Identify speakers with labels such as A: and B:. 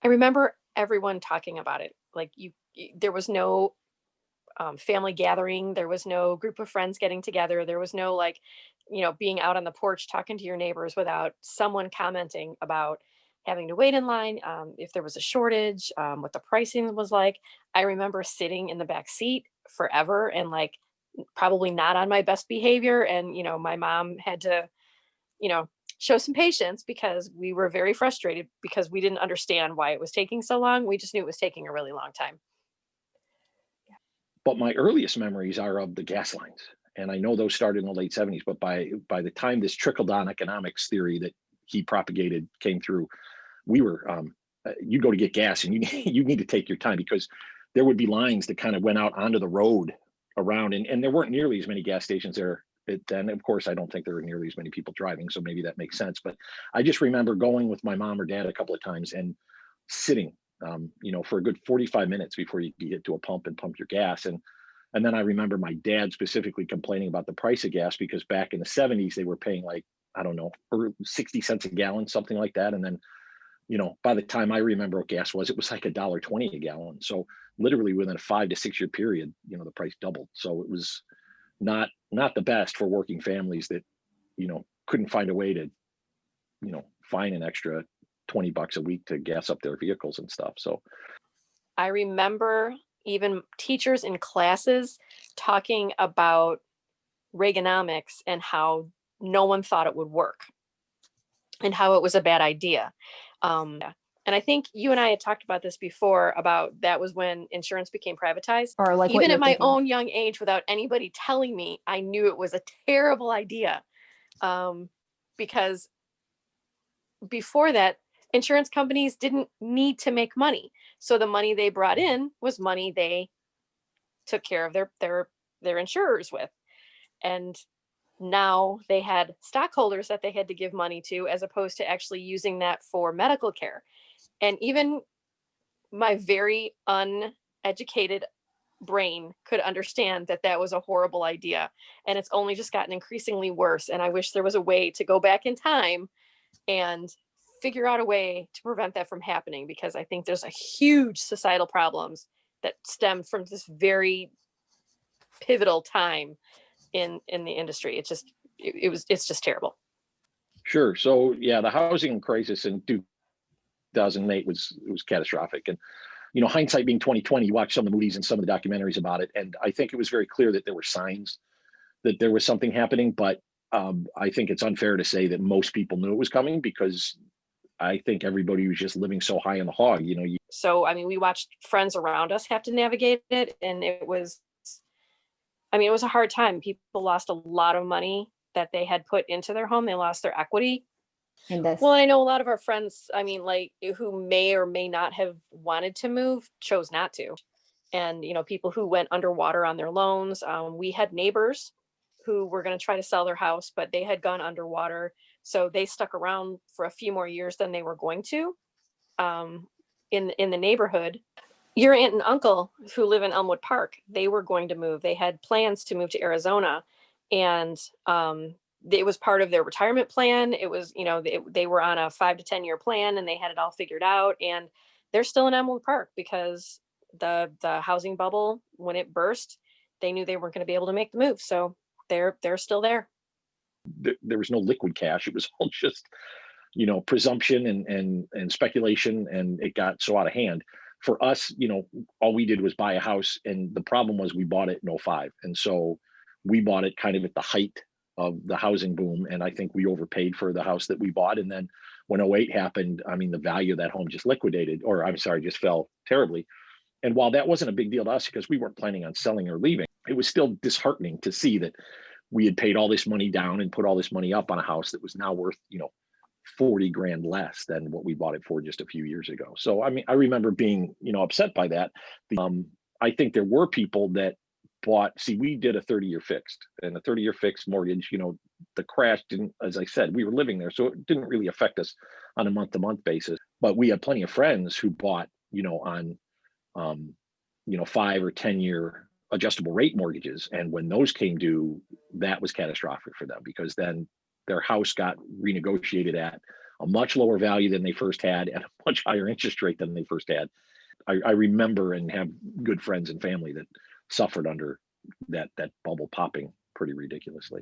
A: I remember everyone talking about it. Like there was no family gathering. There was no group of friends getting together. There was no like, being out on the porch talking to your neighbors without someone commenting about having to wait in line, if there was a shortage, what the pricing was like. I remember sitting in the back seat forever and like probably not on my best behavior. And, my mom had to, you know, show some patience because we were very frustrated because we didn't understand why it was taking so long. We just knew it was taking a really long time.
B: But my earliest memories are of the gas lines. And I know those started in the late 70s, but by the time this trickle down economics theory that he propagated came through, we were you go to get gas and you you need to take your time because there would be lines that kind of went out onto the road around, and there weren't nearly as many gas stations there. And of course, I don't think there were nearly as many people driving, so maybe that makes sense. But I just remember going with my mom or dad a couple of times and sitting, for a good 45 minutes before you could get to a pump and pump your gas. And then I remember my dad specifically complaining about the price of gas because back in the 70s they were paying like, I don't know, or 60 cents a gallon, something like that. And then, by the time I remember what gas was, it was like $1.20 a gallon. So literally within a 5 to 6 year period, the price doubled. So it was not the best for working families that, couldn't find a way to, find an extra $20 a week to gas up their vehicles and stuff. So
A: I remember even teachers in classes talking about Reaganomics and how no one thought it would work and how it was a bad idea. And I think you and I had talked about this before about that was when insurance became privatized.
C: Or like
A: even at my own young age, without anybody telling me, I knew it was a terrible idea. Because before that, insurance companies didn't need to make money. So the money they brought in was money they took care of their insurers with. And now they had stockholders that they had to give money to as opposed to actually using that for medical care. And even my very uneducated brain could understand that that was a horrible idea. And it's only just gotten increasingly worse. And I wish there was a way to go back in time and figure out a way to prevent that from happening, because I think there's a huge societal problems that stem from this very pivotal time in the industry. It's just terrible.
B: sure. So yeah, the housing crisis in 2008 was catastrophic. And hindsight being 2020, you watch some of the movies and some of the documentaries about it, and I think it was very clear that there were signs that there was something happening. But I think it's unfair to say that most people knew it was coming because I think everybody was just living so high on the hog.
A: So I mean, we watched friends around us have to navigate it, and it was a hard time. People lost a lot of money that they had put into their home. They lost their equity. Well, I know a lot of our friends, like who may or may not have wanted to move, chose not to. And, people who went underwater on their loans. We had neighbors who were going to try to sell their house, but they had gone underwater. So they stuck around for a few more years than they were going to in the neighborhood. Your aunt and uncle who live in Elmwood Park, they were going to move. They had plans to move to Arizona. And it was part of their retirement plan. It was, they were on a 5 to 10 year plan and they had it all figured out. And they're still in Elmwood Park because the housing bubble, when it burst, they knew they weren't going to be able to make the move. So they're still there.
B: There was no liquid cash. It was all just, presumption and speculation. And it got so out of hand. For us, all we did was buy a house. And the problem was we bought it in 05. And so we bought it kind of at the height of the housing boom. And I think we overpaid for the house that we bought. And then when 08 happened, the value of that home just liquidated, or just fell terribly. And while that wasn't a big deal to us because we weren't planning on selling or leaving, it was still disheartening to see that we had paid all this money down and put all this money up on a house that was now worth, 40 grand less than what we bought it for just a few years ago. So, I remember being, upset by that. I think there were people that we did a 30-year fixed, and a 30-year fixed mortgage, the crash didn't, as I said, we were living there. So it didn't really affect us on a month to month basis, but we had plenty of friends who bought, on, 5 or 10-year adjustable rate mortgages. And when those came due, that was catastrophic for them because then their house got renegotiated at a much lower value than they first had and a much higher interest rate than they first had. I remember and have good friends and family that suffered under that bubble popping pretty ridiculously.